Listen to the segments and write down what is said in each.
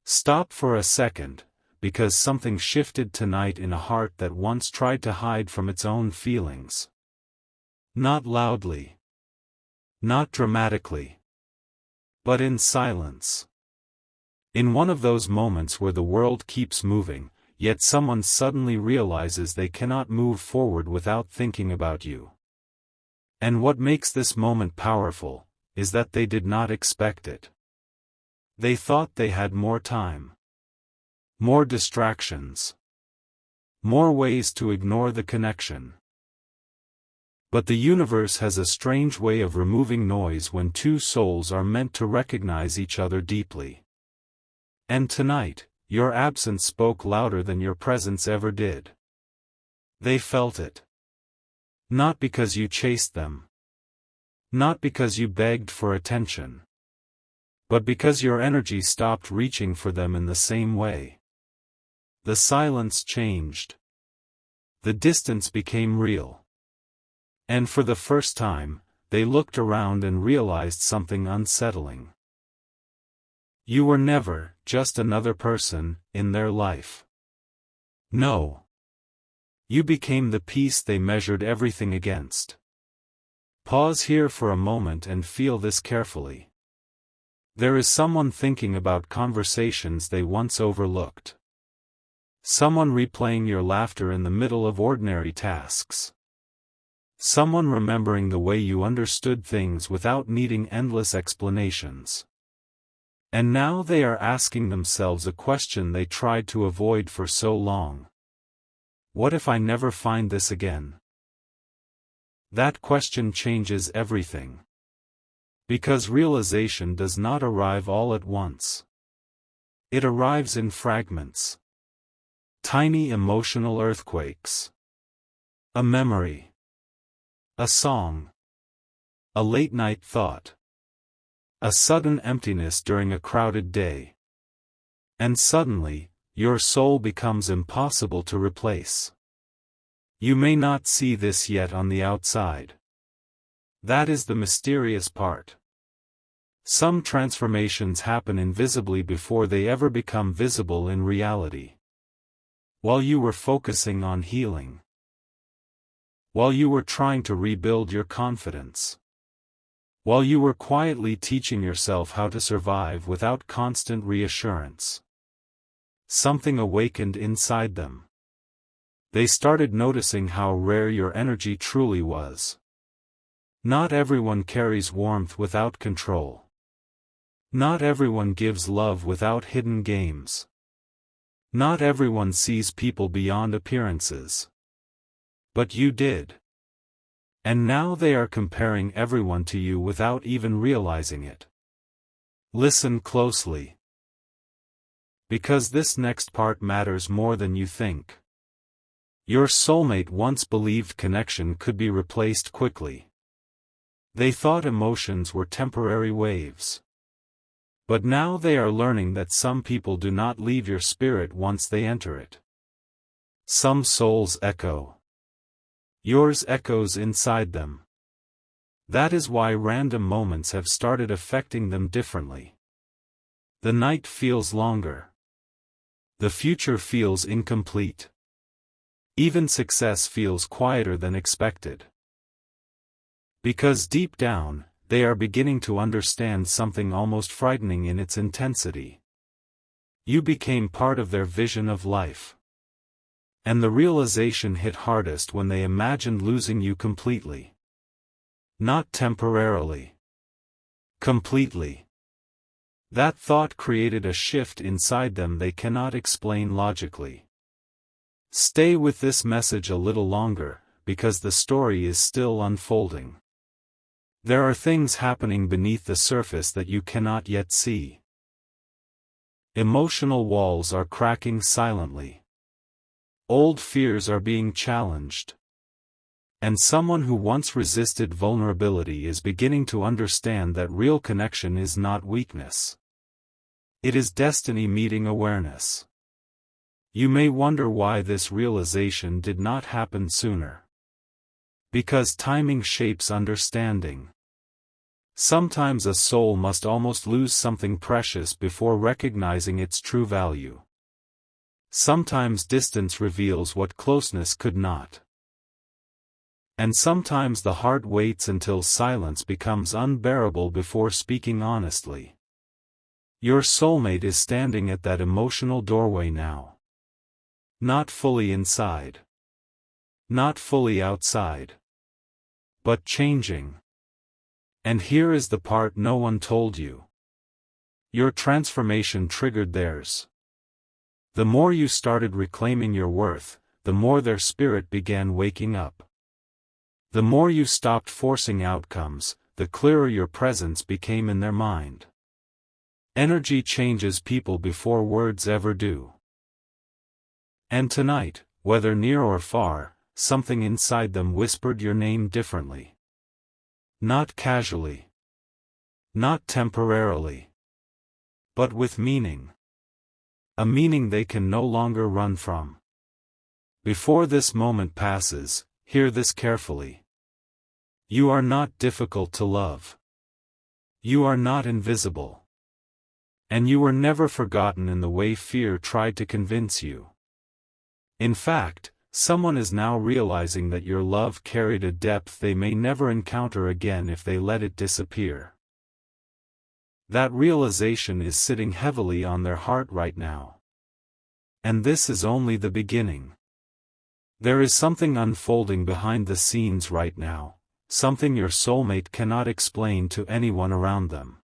Stop for a second, because something shifted tonight in a heart that once tried to hide from its own feelings. Not loudly. Not dramatically. But in silence. In one of those moments where the world keeps moving, yet someone suddenly realizes they cannot move forward without thinking about you. And what makes this moment powerful is that they did not expect it. They thought they had more time. More distractions. More ways to ignore the connection. But the universe has a strange way of removing noise when two souls are meant to recognize each other deeply. And tonight, your absence spoke louder than your presence ever did. They felt it. Not because you chased them. Not because you begged for attention. But because your energy stopped reaching for them in the same way. The silence changed. The distance became real. And for the first time, they looked around and realized something unsettling. You were never just another person in their life. No. You became the piece they measured everything against. Pause here for a moment and feel this carefully. There is someone thinking about conversations they once overlooked. Someone replaying your laughter in the middle of ordinary tasks. Someone remembering the way you understood things without needing endless explanations. And now they are asking themselves a question they tried to avoid for so long. What if I never find this again? That question changes everything. Because realization does not arrive all at once. It arrives in fragments. Tiny emotional earthquakes. A memory. A song. A late-night thought. A sudden emptiness during a crowded day. And suddenly, your soul becomes impossible to replace. You may not see this yet on the outside. That is the mysterious part. Some transformations happen invisibly before they ever become visible in reality. While you were focusing on healing. While you were trying to rebuild your confidence. While you were quietly teaching yourself how to survive without constant reassurance. Something awakened inside them. They started noticing how rare your energy truly was. Not everyone carries warmth without control. Not everyone gives love without hidden games. Not everyone sees people beyond appearances. But you did. And now they are comparing everyone to you without even realizing it. Listen closely. Because this next part matters more than you think. Your soulmate once believed connection could be replaced quickly. They thought emotions were temporary waves. But now they are learning that some people do not leave your spirit once they enter it. Some souls echo. Yours echoes inside them. That is why random moments have started affecting them differently. The night feels longer. The future feels incomplete. Even success feels quieter than expected. Because deep down, they are beginning to understand something almost frightening in its intensity. You became part of their vision of life. And the realization hit hardest when they imagined losing you completely. Not temporarily. Completely. That thought created a shift inside them they cannot explain logically. Stay with this message a little longer, because the story is still unfolding. There are things happening beneath the surface that you cannot yet see. Emotional walls are cracking silently. Old fears are being challenged. And someone who once resisted vulnerability is beginning to understand that real connection is not weakness. It is destiny meeting awareness. You may wonder why this realization did not happen sooner. Because timing shapes understanding. Sometimes a soul must almost lose something precious before recognizing its true value. Sometimes distance reveals what closeness could not. And sometimes the heart waits until silence becomes unbearable before speaking honestly. Your soulmate is standing at that emotional doorway now. Not fully inside. Not fully outside. But changing. And here is the part no one told you. Your transformation triggered theirs. The more you started reclaiming your worth, the more their spirit began waking up. The more you stopped forcing outcomes, the clearer your presence became in their mind. Energy changes people before words ever do. And tonight, whether near or far, something inside them whispered your name differently. Not casually. Not temporarily. But with meaning. A meaning they can no longer run from. Before this moment passes, hear this carefully. You are not difficult to love. You are not invisible. And you were never forgotten in the way fear tried to convince you. In fact, someone is now realizing that your love carried a depth they may never encounter again if they let it disappear. That realization is sitting heavily on their heart right now. And this is only the beginning. There is something unfolding behind the scenes right now, something your soulmate cannot explain to anyone around them.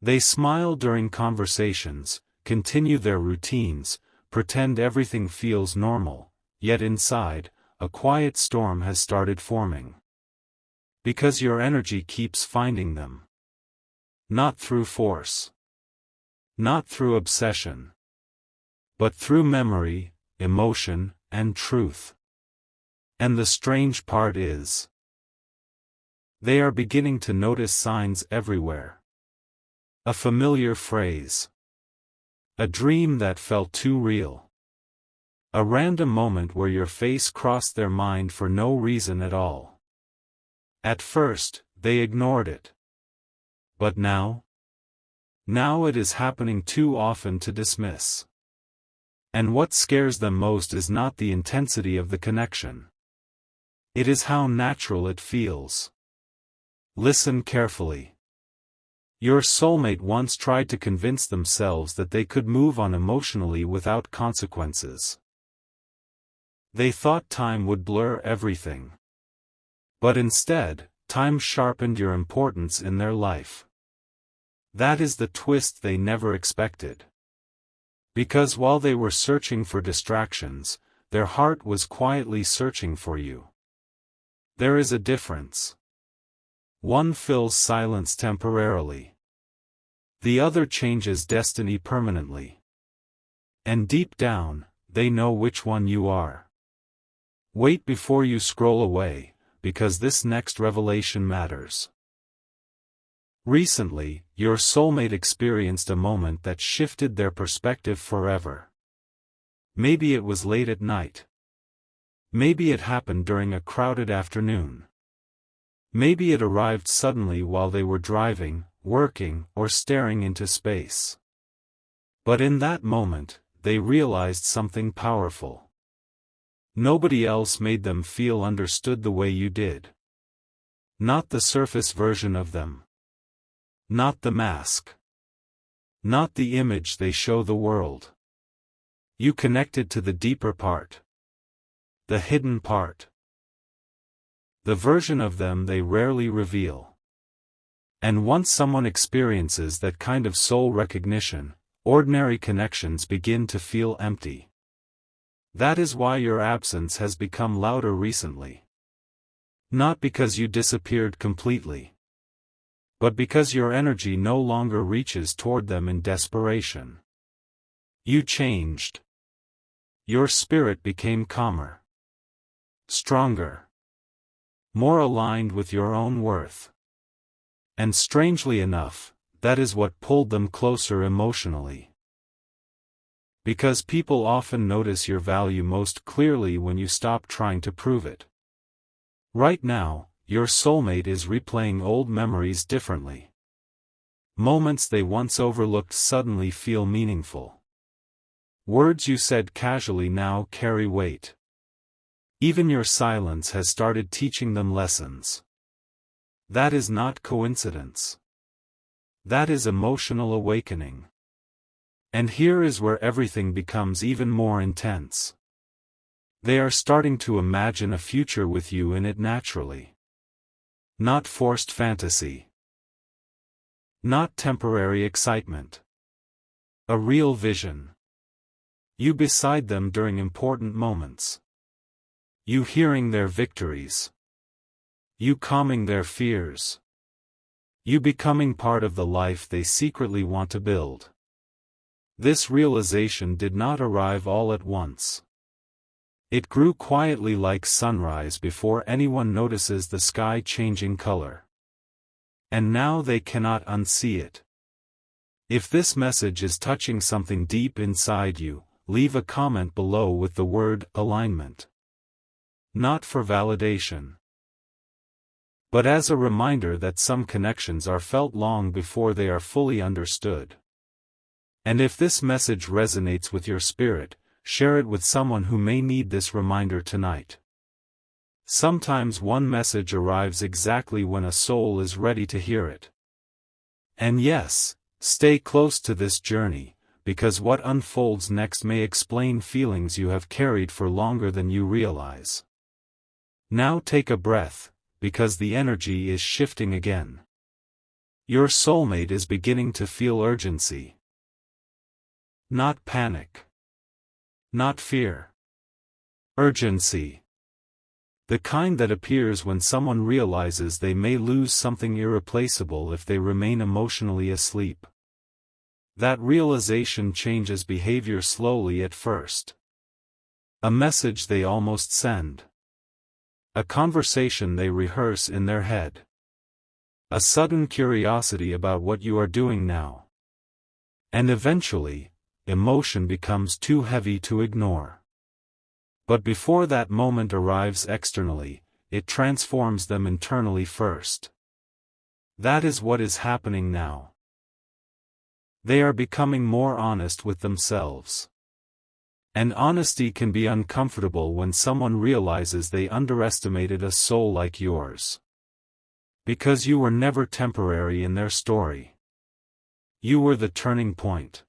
They smile during conversations, continue their routines, pretend everything feels normal, yet inside, a quiet storm has started forming. Because your energy keeps finding them. Not through force. Not through obsession. But through memory, emotion, and truth. And the strange part is, they are beginning to notice signs everywhere. A familiar phrase. A dream that felt too real. A random moment where your face crossed their mind for no reason at all. At first, they ignored it. But now? Now it is happening too often to dismiss. And what scares them most is not the intensity of the connection. It is how natural it feels. Listen carefully. Your soulmate once tried to convince themselves that they could move on emotionally without consequences. They thought time would blur everything. But instead, time sharpened your importance in their life. That is the twist they never expected. Because while they were searching for distractions, their heart was quietly searching for you. There is a difference. One fills silence temporarily. The other changes destiny permanently. And deep down, they know which one you are. Wait before you scroll away, because this next revelation matters. Recently, your soulmate experienced a moment that shifted their perspective forever. Maybe it was late at night. Maybe it happened during a crowded afternoon. Maybe it arrived suddenly while they were driving, working, or staring into space. But in that moment, they realized something powerful. Nobody else made them feel understood the way you did. Not the surface version of them. Not the mask. Not the image they show the world. You connected to the deeper part. The hidden part. The version of them they rarely reveal. And once someone experiences that kind of soul recognition, ordinary connections begin to feel empty. That is why your absence has become louder recently. Not because you disappeared completely. But because your energy no longer reaches toward them in desperation. You changed. Your spirit became calmer. Stronger. More aligned with your own worth. And strangely enough, that is what pulled them closer emotionally. Because people often notice your value most clearly when you stop trying to prove it. Right now, your soulmate is replaying old memories differently. Moments they once overlooked suddenly feel meaningful. Words you said casually now carry weight. Even your silence has started teaching them lessons. That is not coincidence. That is emotional awakening. And here is where everything becomes even more intense. They are starting to imagine a future with you in it naturally. Not forced fantasy. Not temporary excitement. A real vision. You beside them during important moments. You hearing their victories. You calming their fears. You becoming part of the life they secretly want to build. This realization did not arrive all at once. It grew quietly like sunrise before anyone notices the sky changing color. And now they cannot unsee it. If this message is touching something deep inside you, leave a comment below with the word alignment. Not for validation, but as a reminder that some connections are felt long before they are fully understood. And if this message resonates with your spirit, share it with someone who may need this reminder tonight. Sometimes one message arrives exactly when a soul is ready to hear it. And yes, stay close to this journey, because what unfolds next may explain feelings you have carried for longer than you realize. Now take a breath, because the energy is shifting again. Your soulmate is beginning to feel urgency. Not panic. Not fear. Urgency. The kind that appears when someone realizes they may lose something irreplaceable if they remain emotionally asleep. That realization changes behavior slowly at first. A message they almost send. A conversation they rehearse in their head. A sudden curiosity about what you are doing now. And eventually, emotion becomes too heavy to ignore. But before that moment arrives externally, it transforms them internally first. That is what is happening now. They are becoming more honest with themselves. And honesty can be uncomfortable when someone realizes they underestimated a soul like yours. Because you were never temporary in their story. You were the turning point.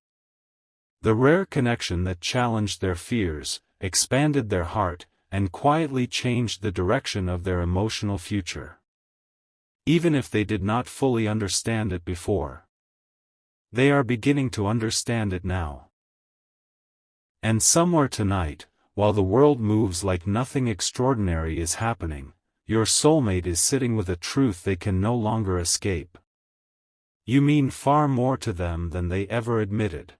The rare connection that challenged their fears, expanded their heart, and quietly changed the direction of their emotional future. Even if they did not fully understand it before. They are beginning to understand it now. And somewhere tonight, while the world moves like nothing extraordinary is happening, your soulmate is sitting with a truth they can no longer escape. You mean far more to them than they ever admitted.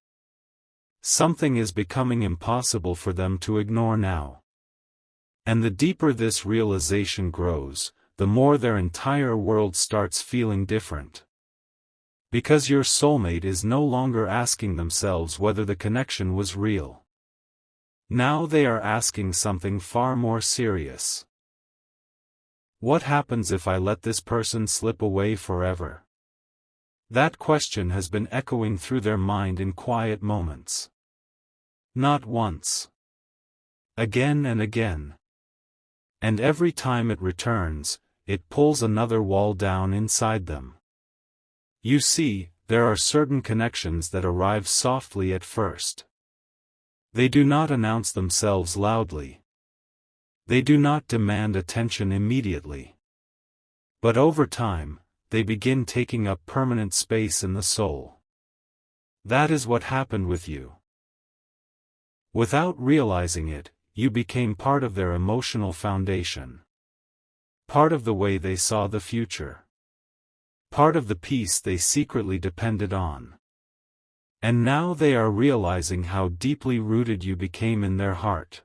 Something is becoming impossible for them to ignore now. And the deeper this realization grows, the more their entire world starts feeling different. Because your soulmate is no longer asking themselves whether the connection was real. Now they are asking something far more serious. What happens if I let this person slip away forever? That question has been echoing through their mind in quiet moments. Not once. Again and again. And every time it returns, it pulls another wall down inside them. You see, there are certain connections that arrive softly at first. They do not announce themselves loudly. They do not demand attention immediately. But over time, they begin taking up permanent space in the soul. That is what happened with you. Without realizing it, you became part of their emotional foundation. Part of the way they saw the future. Part of the peace they secretly depended on. And now they are realizing how deeply rooted you became in their heart.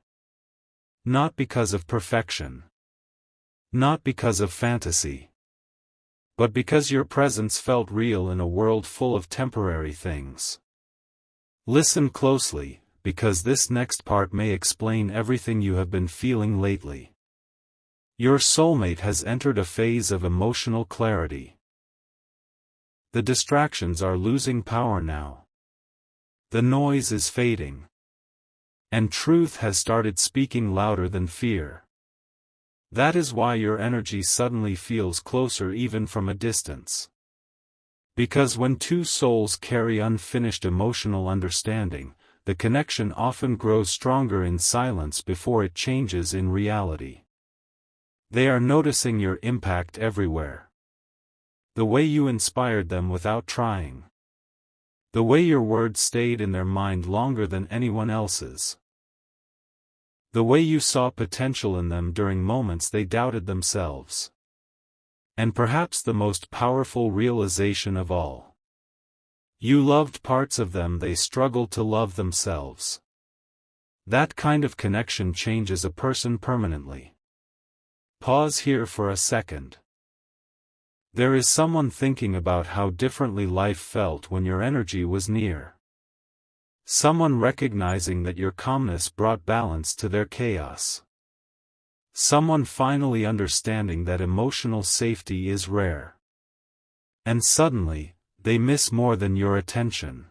Not because of perfection. Not because of fantasy. But because your presence felt real in a world full of temporary things. Listen closely, because this next part may explain everything you have been feeling lately. Your soulmate has entered a phase of emotional clarity. The distractions are losing power now. The noise is fading. And truth has started speaking louder than fear. That is why your energy suddenly feels closer even from a distance. Because when two souls carry unfinished emotional understanding, the connection often grows stronger in silence before it changes in reality. They are noticing your impact everywhere. The way you inspired them without trying. The way your words stayed in their mind longer than anyone else's. The way you saw potential in them during moments they doubted themselves. And perhaps the most powerful realization of all. You loved parts of them they struggled to love themselves. That kind of connection changes a person permanently. Pause here for a second. There is someone thinking about how differently life felt when your energy was near. Someone recognizing that your calmness brought balance to their chaos. Someone finally understanding that emotional safety is rare. And suddenly, they miss more than your attention.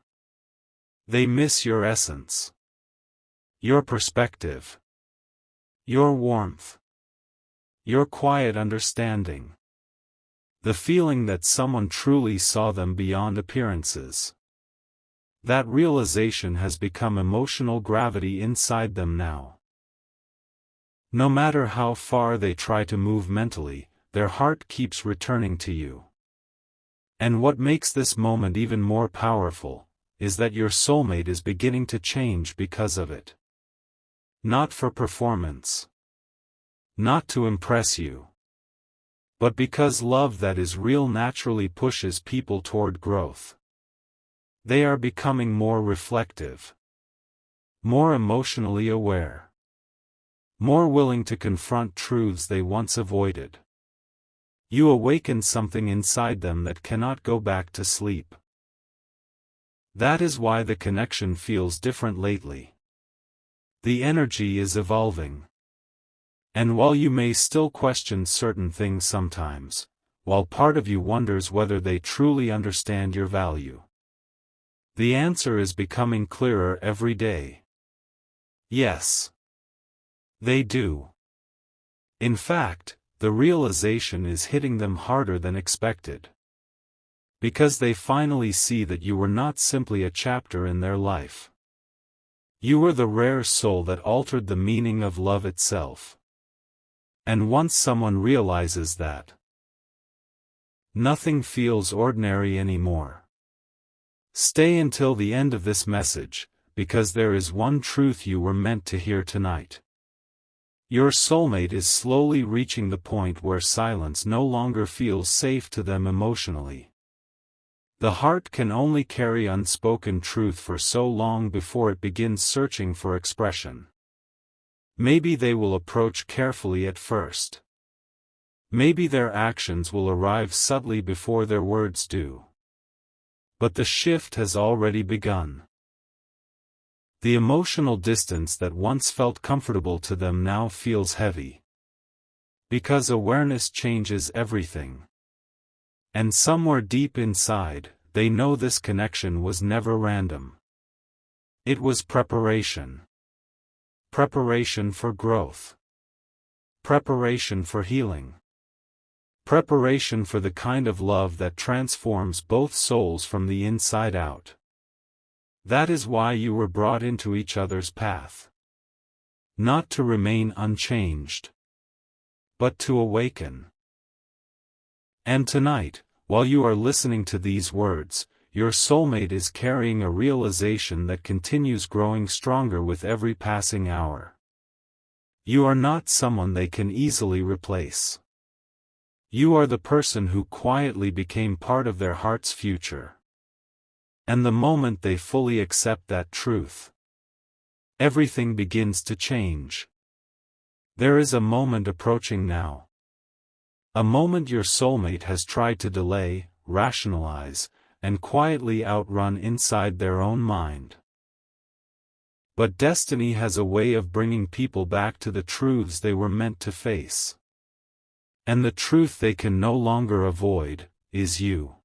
They miss your essence. Your perspective. Your warmth. Your quiet understanding. The feeling that someone truly saw them beyond appearances. That realization has become emotional gravity inside them now. No matter how far they try to move mentally, their heart keeps returning to you. And what makes this moment even more powerful, is that your soulmate is beginning to change because of it. Not for performance. Not to impress you. But because love that is real naturally pushes people toward growth. They are becoming more reflective. More emotionally aware. More willing to confront truths they once avoided. You awaken something inside them that cannot go back to sleep. That is why the connection feels different lately. The energy is evolving. And while you may still question certain things sometimes, while part of you wonders whether they truly understand your value, the answer is becoming clearer every day. Yes. They do. In fact, the realization is hitting them harder than expected. Because they finally see that you were not simply a chapter in their life. You were the rare soul that altered the meaning of love itself. And once someone realizes that, nothing feels ordinary anymore. Stay until the end of this message, because there is one truth you were meant to hear tonight. Your soulmate is slowly reaching the point where silence no longer feels safe to them emotionally. The heart can only carry unspoken truth for so long before it begins searching for expression. Maybe they will approach carefully at first. Maybe their actions will arrive subtly before their words do. But the shift has already begun. The emotional distance that once felt comfortable to them now feels heavy. Because awareness changes everything. And somewhere deep inside, they know this connection was never random. It was preparation. Preparation for growth. Preparation for healing. Preparation for the kind of love that transforms both souls from the inside out. That is why you were brought into each other's path. Not to remain unchanged, but to awaken. And tonight, while you are listening to these words, your soulmate is carrying a realization that continues growing stronger with every passing hour. You are not someone they can easily replace. You are the person who quietly became part of their heart's future. And the moment they fully accept that truth, everything begins to change. There is a moment approaching now. A moment your soulmate has tried to delay, rationalize, and quietly outrun inside their own mind. But destiny has a way of bringing people back to the truths they were meant to face. And the truth they can no longer avoid is you.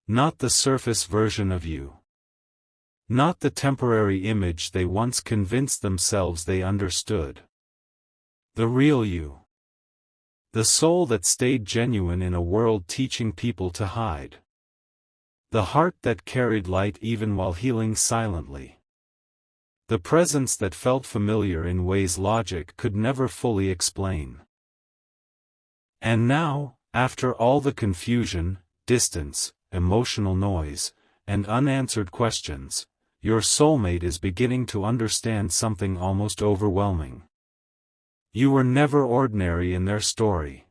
Not the surface version of you. Not the temporary image they once convinced themselves they understood. The real you. The soul that stayed genuine in a world teaching people to hide. The heart that carried light even while healing silently. The presence that felt familiar in ways logic could never fully explain. And now, after all the confusion, distance, emotional noise, and unanswered questions, your soulmate is beginning to understand something almost overwhelming. You were never ordinary in their story.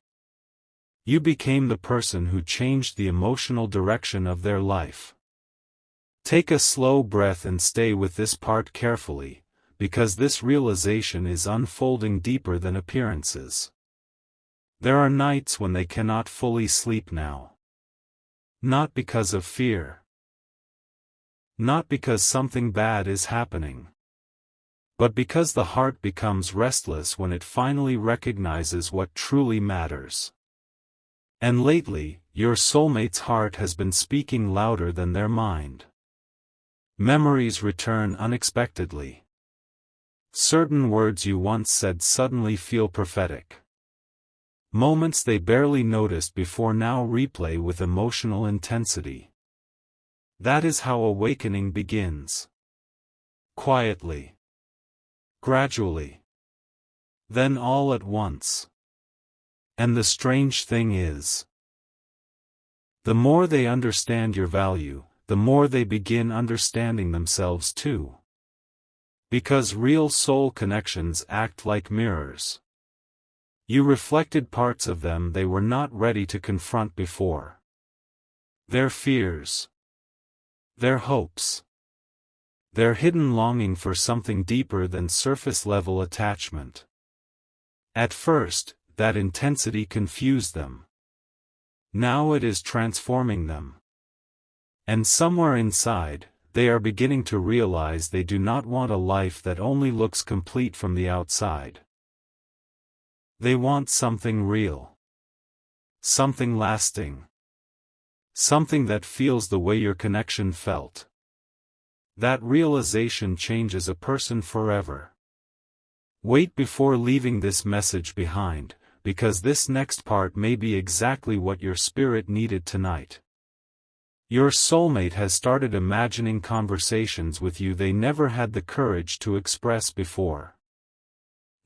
You became the person who changed the emotional direction of their life. Take a slow breath and stay with this part carefully, because this realization is unfolding deeper than appearances. There are nights when they cannot fully sleep now. Not because of fear. Not because something bad is happening. But because the heart becomes restless when it finally recognizes what truly matters. And lately, your soulmate's heart has been speaking louder than their mind. Memories return unexpectedly. Certain words you once said suddenly feel prophetic. Moments they barely noticed before now replay with emotional intensity. That is how awakening begins. Quietly. Gradually. Then all at once. And the strange thing is, the more they understand your value, the more they begin understanding themselves too. Because real soul connections act like mirrors. You reflected parts of them they were not ready to confront before. Their fears. Their hopes. Their hidden longing for something deeper than surface-level attachment. At first, that intensity confused them. Now it is transforming them. And somewhere inside, they are beginning to realize they do not want a life that only looks complete from the outside. They want something real. Something lasting. Something that feels the way your connection felt. That realization changes a person forever. Wait before leaving this message behind, because this next part may be exactly what your spirit needed tonight. Your soulmate has started imagining conversations with you they never had the courage to express before.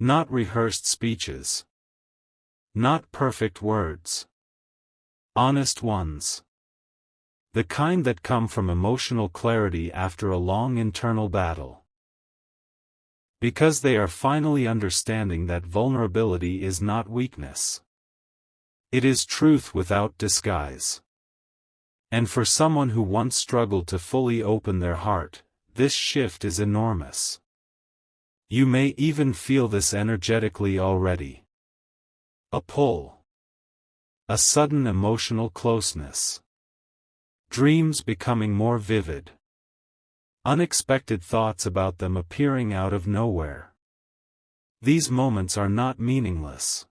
Not rehearsed speeches. Not perfect words. Honest ones. The kind that come from emotional clarity after a long internal battle. Because they are finally understanding that vulnerability is not weakness. It is truth without disguise. And for someone who once struggled to fully open their heart, this shift is enormous. You may even feel this energetically already. A pull. A sudden emotional closeness. Dreams becoming more vivid. Unexpected thoughts about them appearing out of nowhere. These moments are not meaningless.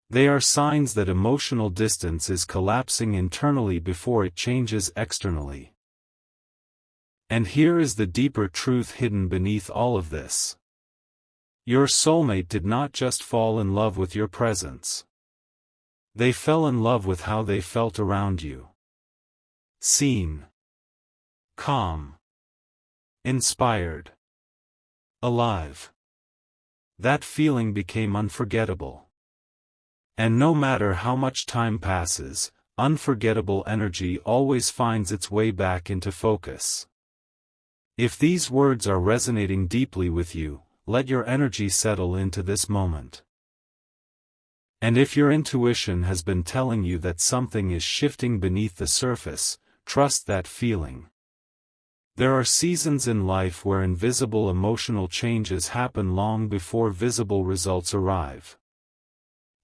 They are signs that emotional distance is collapsing internally before it changes externally. And here is the deeper truth hidden beneath all of this. Your soulmate did not just fall in love with your presence. They fell in love with how they felt around you. Seen. Calm. Inspired. Alive. That feeling became unforgettable. And no matter how much time passes, unforgettable energy always finds its way back into focus. If these words are resonating deeply with you, let your energy settle into this moment. And if your intuition has been telling you that something is shifting beneath the surface, trust that feeling. There are seasons in life where invisible emotional changes happen long before visible results arrive.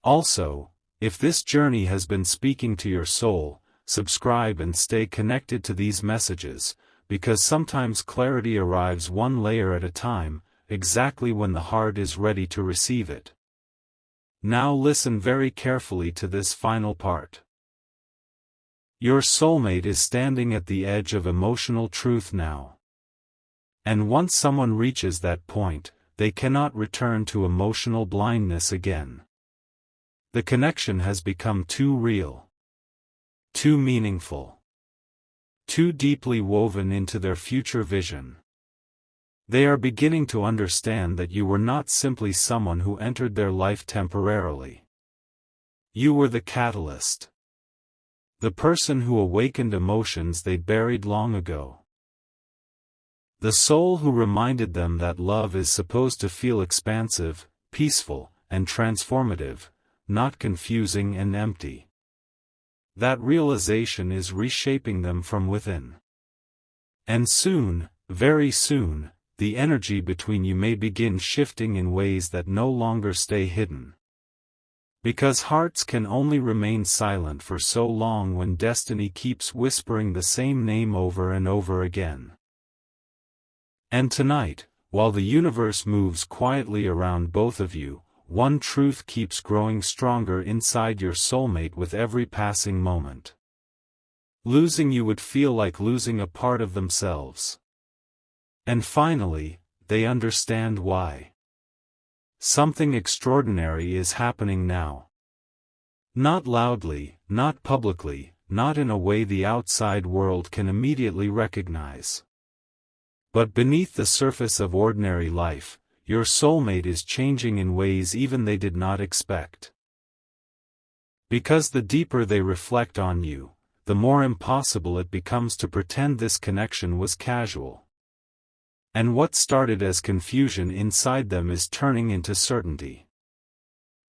Also, if this journey has been speaking to your soul, subscribe and stay connected to these messages, because sometimes clarity arrives one layer at a time, exactly when the heart is ready to receive it. Now listen very carefully to this final part. Your soulmate is standing at the edge of emotional truth now. And once someone reaches that point, they cannot return to emotional blindness again. The connection has become too real, too meaningful, too deeply woven into their future vision. They are beginning to understand that you were not simply someone who entered their life temporarily. You were the catalyst. The person who awakened emotions they buried long ago. The soul who reminded them that love is supposed to feel expansive, peaceful, and transformative, not confusing and empty. That realization is reshaping them from within. And soon, very soon, the energy between you may begin shifting in ways that no longer stay hidden. Because hearts can only remain silent for so long when destiny keeps whispering the same name over and over again. And tonight, while the universe moves quietly around both of you, one truth keeps growing stronger inside your soulmate with every passing moment. Losing you would feel like losing a part of themselves. And finally, they understand why. Something extraordinary is happening now. Not loudly, not publicly, not in a way the outside world can immediately recognize. But beneath the surface of ordinary life, your soulmate is changing in ways even they did not expect. Because the deeper they reflect on you, the more impossible it becomes to pretend this connection was casual. And what started as confusion inside them is turning into certainty.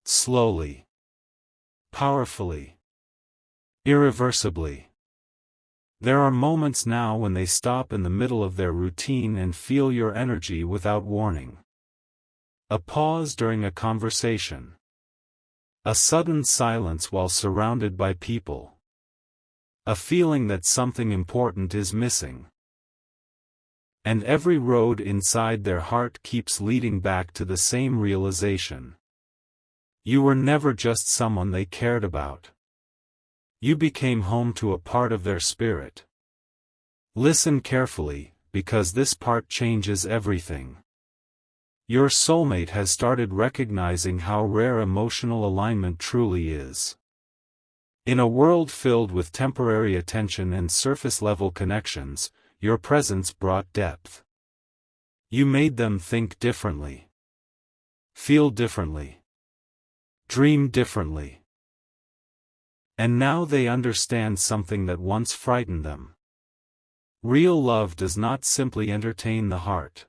Slowly. Powerfully. Irreversibly. There are moments now when they stop in the middle of their routine and feel your energy without warning. A pause during a conversation. A sudden silence while surrounded by people. A feeling that something important is missing. And every road inside their heart keeps leading back to the same realization. You were never just someone they cared about. You became home to a part of their spirit. Listen carefully, because this part changes everything. Your soulmate has started recognizing how rare emotional alignment truly is. In a world filled with temporary attention and surface-level connections, your presence brought depth. You made them think differently. Feel differently. Dream differently. And now they understand something that once frightened them. Real love does not simply entertain the heart.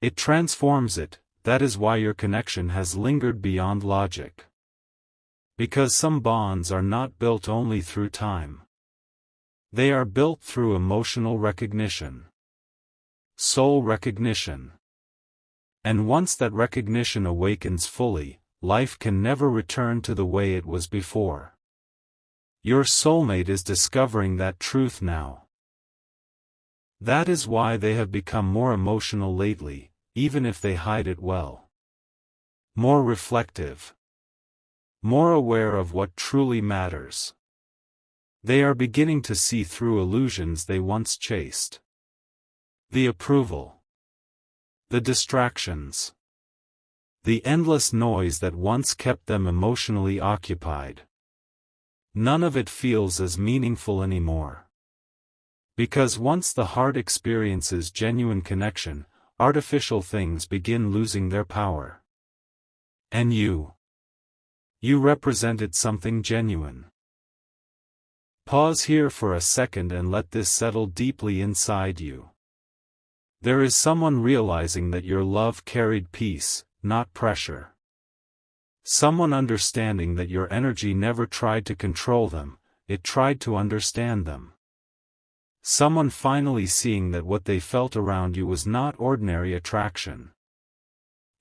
It transforms it. That is why your connection has lingered beyond logic. Because some bonds are not built only through time. They are built through emotional recognition. Soul recognition. And once that recognition awakens fully, life can never return to the way it was before. Your soulmate is discovering that truth now. That is why they have become more emotional lately, even if they hide it well. More reflective. More aware of what truly matters. They are beginning to see through illusions they once chased. The approval. The distractions. The endless noise that once kept them emotionally occupied. None of it feels as meaningful anymore. Because once the heart experiences genuine connection, artificial things begin losing their power. And you represented something genuine. Pause here for a second and let this settle deeply inside you. There is someone realizing that your love carried peace, not pressure. Someone understanding that your energy never tried to control them, it tried to understand them. Someone finally seeing that what they felt around you was not ordinary attraction.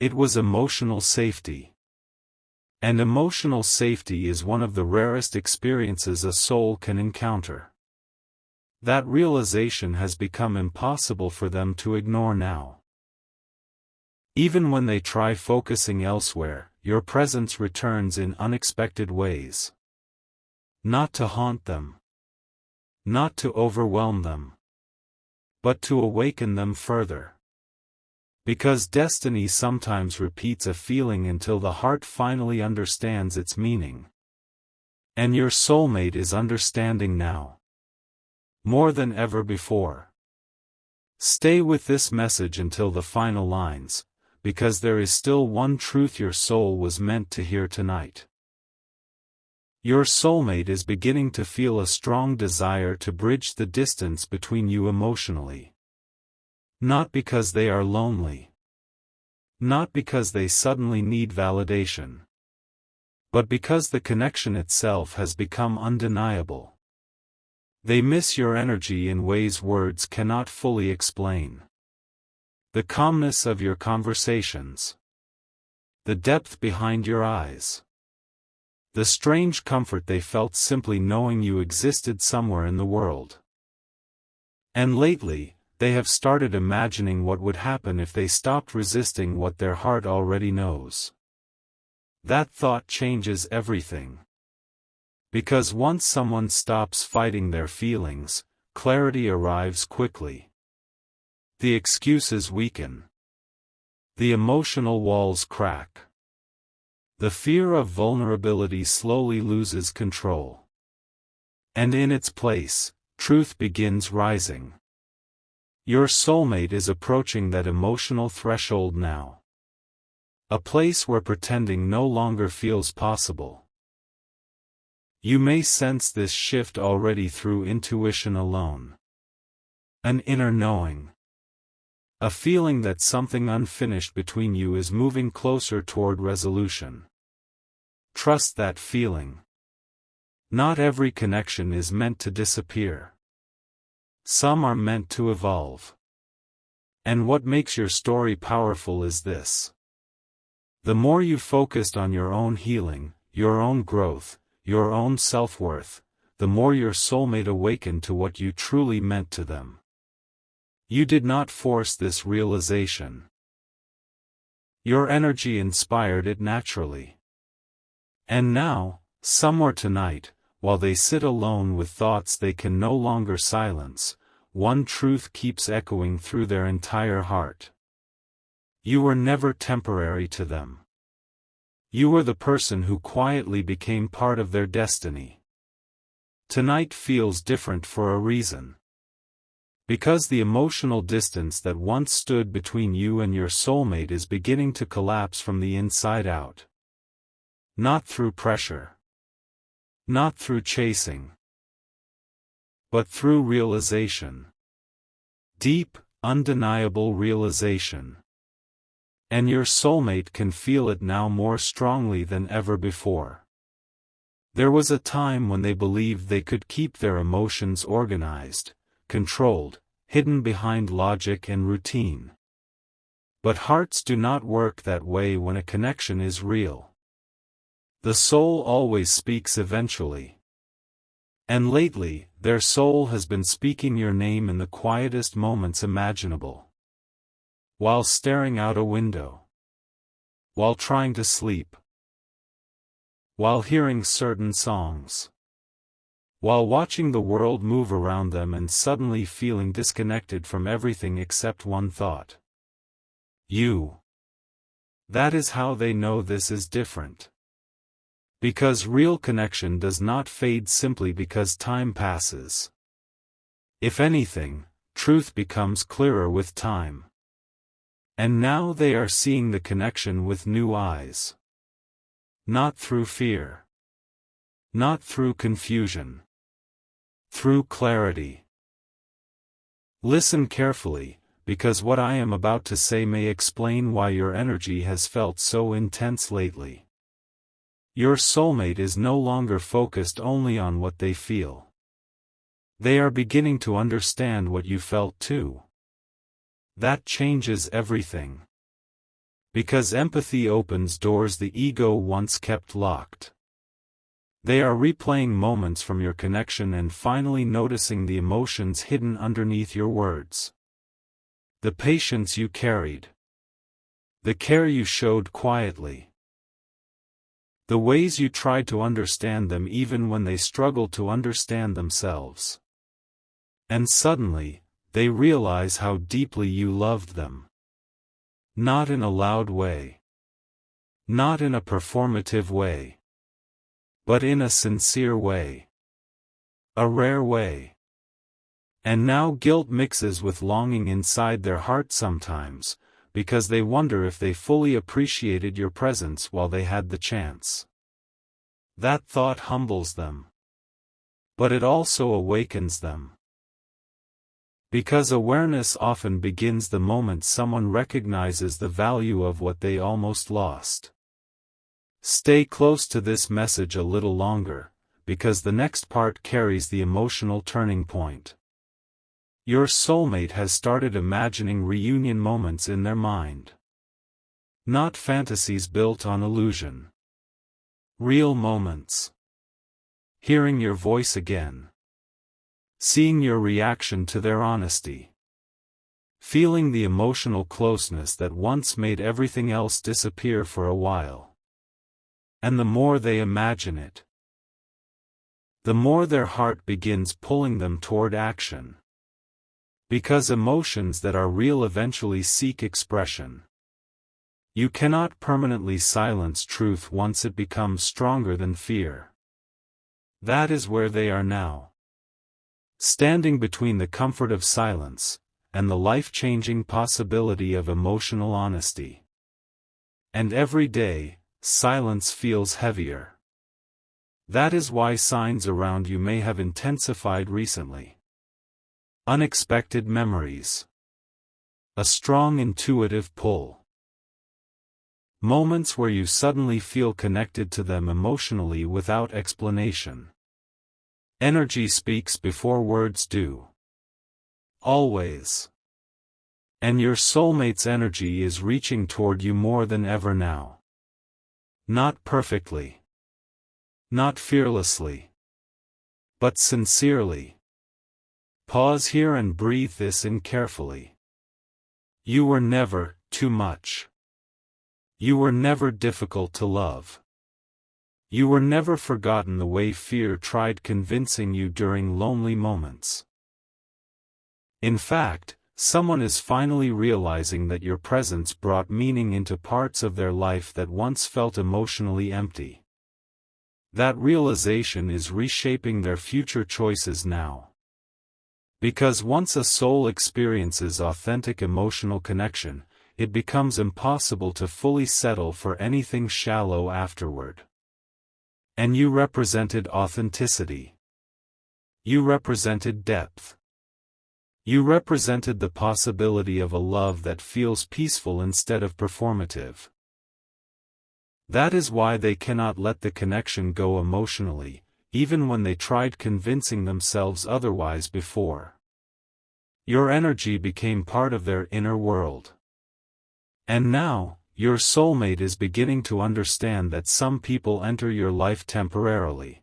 It was emotional safety. And emotional safety is one of the rarest experiences a soul can encounter. That realization has become impossible for them to ignore now. Even when they try focusing elsewhere, your presence returns in unexpected ways. Not to haunt them. Not to overwhelm them. But to awaken them further. Because destiny sometimes repeats a feeling until the heart finally understands its meaning. And your soulmate is understanding now. More than ever before. Stay with this message until the final lines, because there is still one truth your soul was meant to hear tonight. Your soulmate is beginning to feel a strong desire to bridge the distance between you emotionally. Not because they are lonely. Not because they suddenly need validation. But because the connection itself has become undeniable. They miss your energy in ways words cannot fully explain. The calmness of your conversations. The depth behind your eyes. The strange comfort they felt simply knowing you existed somewhere in the world. And lately, they have started imagining what would happen if they stopped resisting what their heart already knows. That thought changes everything. Because once someone stops fighting their feelings, clarity arrives quickly. The excuses weaken. The emotional walls crack. The fear of vulnerability slowly loses control. And in its place, truth begins rising. Your soulmate is approaching that emotional threshold now. A place where pretending no longer feels possible. You may sense this shift already through intuition alone. An inner knowing. A feeling that something unfinished between you is moving closer toward resolution. Trust that feeling. Not every connection is meant to disappear. Some are meant to evolve. And what makes your story powerful is this. The more you focused on your own healing, your own growth, your own self-worth, the more your soulmate awakened to what you truly meant to them. You did not force this realization. Your energy inspired it naturally. And now, somewhere tonight, while they sit alone with thoughts they can no longer silence, one truth keeps echoing through their entire heart. You were never temporary to them. You were the person who quietly became part of their destiny. Tonight feels different for a reason. Because the emotional distance that once stood between you and your soulmate is beginning to collapse from the inside out. Not through pressure. Not through chasing. But through realization. Deep, undeniable realization. And your soulmate can feel it now more strongly than ever before. There was a time when they believed they could keep their emotions organized, controlled, hidden behind logic and routine. But hearts do not work that way when a connection is real. The soul always speaks eventually. And lately, their soul has been speaking your name in the quietest moments imaginable. While staring out a window. While trying to sleep. While hearing certain songs. While watching the world move around them and suddenly feeling disconnected from everything except one thought. You. That is how they know this is different. Because real connection does not fade simply because time passes. If anything, truth becomes clearer with time. And now they are seeing the connection with new eyes. Not through fear. Not through confusion. Through clarity. Listen carefully, because what I am about to say may explain why your energy has felt so intense lately. Your soulmate is no longer focused only on what they feel. They are beginning to understand what you felt too. That changes everything. Because empathy opens doors the ego once kept locked. They are replaying moments from your connection and finally noticing the emotions hidden underneath your words. The patience you carried. The care you showed quietly. The ways you tried to understand them even when they struggled to understand themselves. And suddenly, they realize how deeply you loved them. Not in a loud way. Not in a performative way. But in a sincere way. A rare way. And now guilt mixes with longing inside their heart sometimes, because they wonder if they fully appreciated your presence while they had the chance. That thought humbles them. But it also awakens them. Because awareness often begins the moment someone recognizes the value of what they almost lost. Stay close to this message a little longer, because the next part carries the emotional turning point. Your soulmate has started imagining reunion moments in their mind. Not fantasies built on illusion. Real moments. Hearing your voice again. Seeing your reaction to their honesty. Feeling the emotional closeness that once made everything else disappear for a while. And the more they imagine it, the more their heart begins pulling them toward action. Because emotions that are real eventually seek expression. You cannot permanently silence truth once it becomes stronger than fear. That is where they are now. Standing between the comfort of silence, and the life-changing possibility of emotional honesty. And every day, silence feels heavier. That is why signs around you may have intensified recently. Unexpected memories. A strong intuitive pull. Moments where you suddenly feel connected to them emotionally without explanation. Energy speaks before words do. Always. And your soulmate's energy is reaching toward you more than ever now. Not perfectly. Not fearlessly. But sincerely. Pause here and breathe this in carefully. You were never too much. You were never difficult to love. You were never forgotten the way fear tried convincing you during lonely moments. In fact, someone is finally realizing that your presence brought meaning into parts of their life that once felt emotionally empty. That realization is reshaping their future choices now. Because once a soul experiences authentic emotional connection, it becomes impossible to fully settle for anything shallow afterward. And you represented authenticity. You represented depth. You represented the possibility of a love that feels peaceful instead of performative. That is why they cannot let the connection go emotionally, even when they tried convincing themselves otherwise before. Your energy became part of their inner world. And now, your soulmate is beginning to understand that some people enter your life temporarily.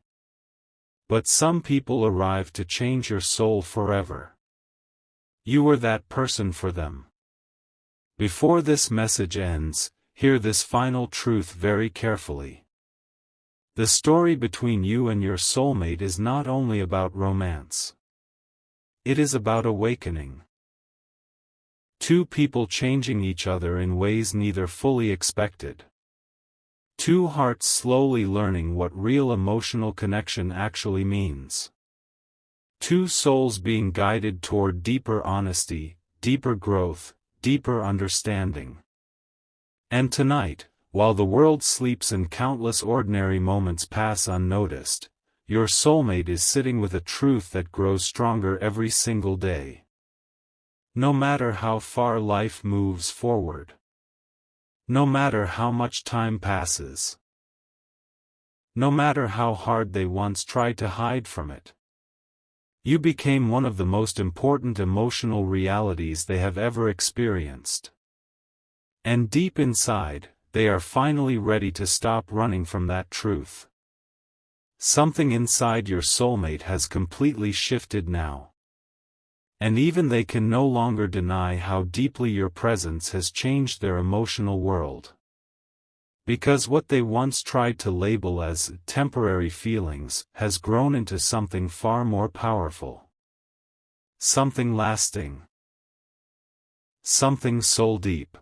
But some people arrive to change your soul forever. You were that person for them. Before this message ends, hear this final truth very carefully. The story between you and your soulmate is not only about romance. It is about awakening. Two people changing each other in ways neither fully expected. Two hearts slowly learning what real emotional connection actually means. Two souls being guided toward deeper honesty, deeper growth, deeper understanding. And tonight, while the world sleeps and countless ordinary moments pass unnoticed, your soulmate is sitting with a truth that grows stronger every single day. No matter how far life moves forward. No matter how much time passes. No matter how hard they once tried to hide from it. You became one of the most important emotional realities they have ever experienced. And deep inside, they are finally ready to stop running from that truth. Something inside your soulmate has completely shifted now. And even they can no longer deny how deeply your presence has changed their emotional world. Because what they once tried to label as temporary feelings has grown into something far more powerful. Something lasting. Something soul deep.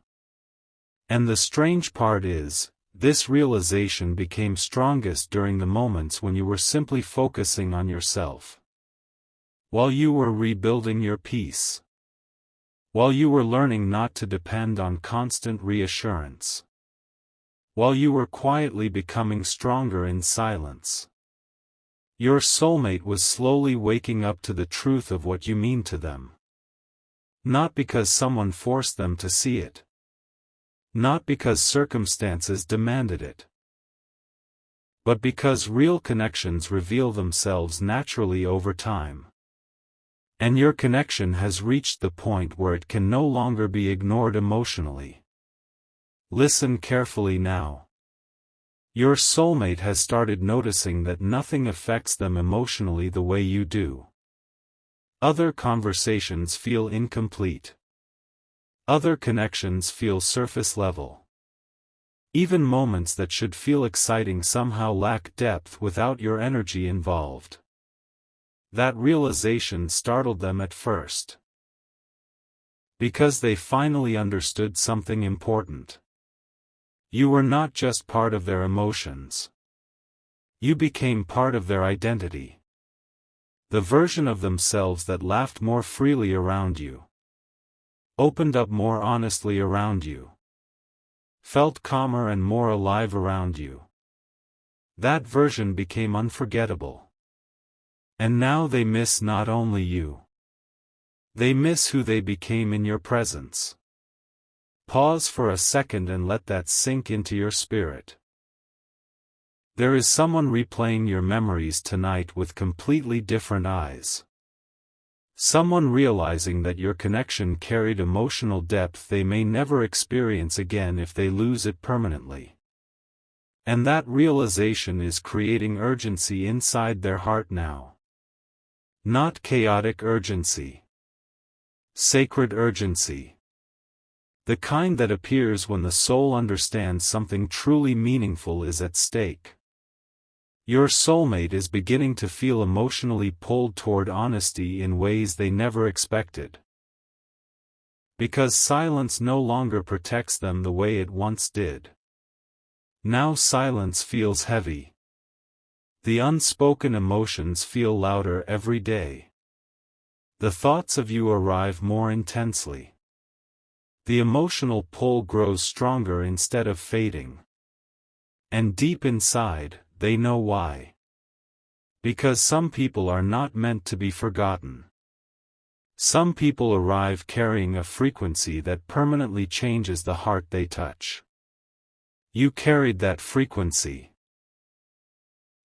And the strange part is, this realization became strongest during the moments when you were simply focusing on yourself. While you were rebuilding your peace. While you were learning not to depend on constant reassurance. While you were quietly becoming stronger in silence. Your soulmate was slowly waking up to the truth of what you mean to them. Not because someone forced them to see it. Not because circumstances demanded it. But because real connections reveal themselves naturally over time. And your connection has reached the point where it can no longer be ignored emotionally. Listen carefully now. Your soulmate has started noticing that nothing affects them emotionally the way you do. Other conversations feel incomplete. Other connections feel surface level. Even moments that should feel exciting somehow lack depth without your energy involved. That realization startled them at first. Because they finally understood something important. You were not just part of their emotions. You became part of their identity. The version of themselves that laughed more freely around you. Opened up more honestly around you. Felt calmer and more alive around you. That version became unforgettable. And now they miss not only you. They miss who they became in your presence. Pause for a second and let that sink into your spirit. There is someone replaying your memories tonight with completely different eyes. Someone realizing that your connection carried emotional depth they may never experience again if they lose it permanently. And that realization is creating urgency inside their heart now. Not chaotic urgency. Sacred urgency. The kind that appears when the soul understands something truly meaningful is at stake. Your soulmate is beginning to feel emotionally pulled toward honesty in ways they never expected. Because silence no longer protects them the way it once did. Now silence feels heavy. The unspoken emotions feel louder every day. The thoughts of you arrive more intensely. The emotional pull grows stronger instead of fading. And deep inside, they know why. Because some people are not meant to be forgotten. Some people arrive carrying a frequency that permanently changes the heart they touch. You carried that frequency.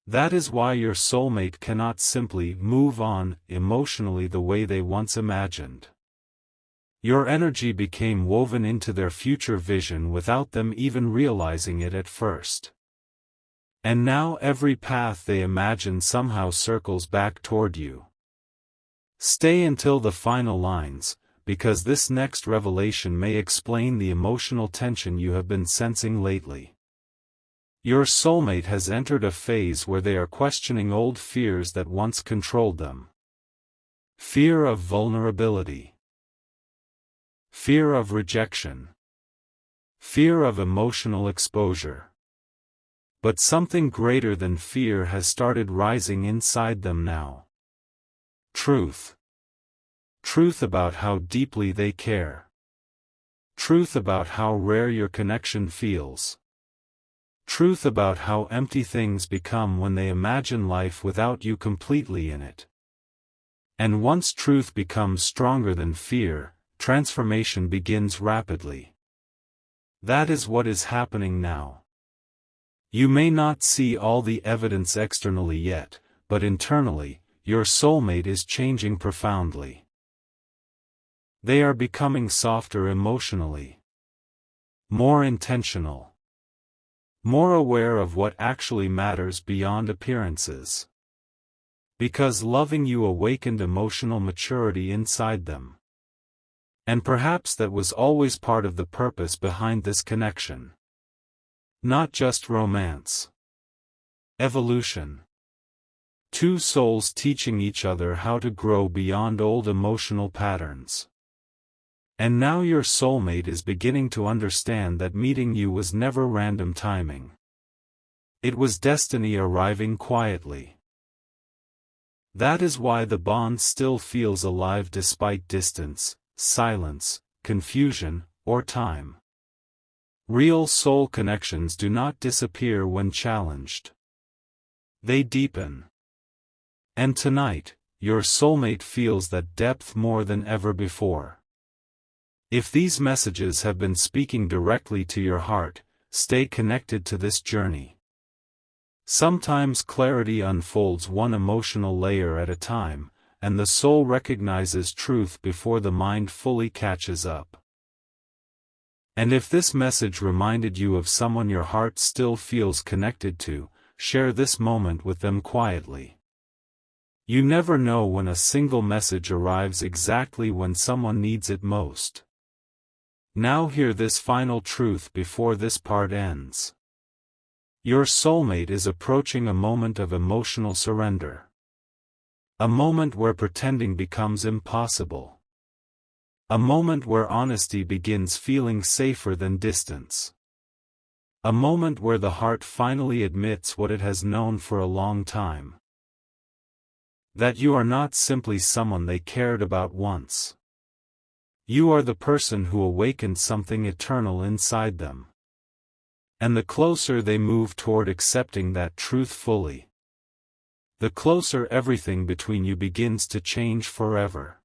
That is why your soulmate cannot simply move on emotionally the way they once imagined. Your energy became woven into their future vision without them even realizing it at first. And now every path they imagine somehow circles back toward you. Stay until the final lines, because this next revelation may explain the emotional tension you have been sensing lately. Your soulmate has entered a phase where they are questioning old fears that once controlled them. Fear of vulnerability. Fear of rejection. Fear of emotional exposure. But something greater than fear has started rising inside them now. Truth. Truth about how deeply they care. Truth about how rare your connection feels. Truth about how empty things become when they imagine life without you completely in it. And once truth becomes stronger than fear, transformation begins rapidly. That is what is happening now. You may not see all the evidence externally yet, but internally, your soulmate is changing profoundly. They are becoming softer emotionally. More intentional. More aware of what actually matters beyond appearances. Because loving you awakened emotional maturity inside them. And perhaps that was always part of the purpose behind this connection. Not just romance. Evolution. Two souls teaching each other how to grow beyond old emotional patterns. And now your soulmate is beginning to understand that meeting you was never random timing. It was destiny arriving quietly. That is why the bond still feels alive despite distance, silence, confusion, or time. Real soul connections do not disappear when challenged. They deepen. And tonight, your soulmate feels that depth more than ever before. If these messages have been speaking directly to your heart, stay connected to this journey. Sometimes clarity unfolds one emotional layer at a time, and the soul recognizes truth before the mind fully catches up. And if this message reminded you of someone your heart still feels connected to, share this moment with them quietly. You never know when a single message arrives exactly when someone needs it most. Now hear this final truth before this part ends. Your soulmate is approaching a moment of emotional surrender. A moment where pretending becomes impossible. A moment where honesty begins feeling safer than distance. A moment where the heart finally admits what it has known for a long time. That you are not simply someone they cared about once. You are the person who awakened something eternal inside them. And the closer they move toward accepting that truth fully, the closer everything between you begins to change forever.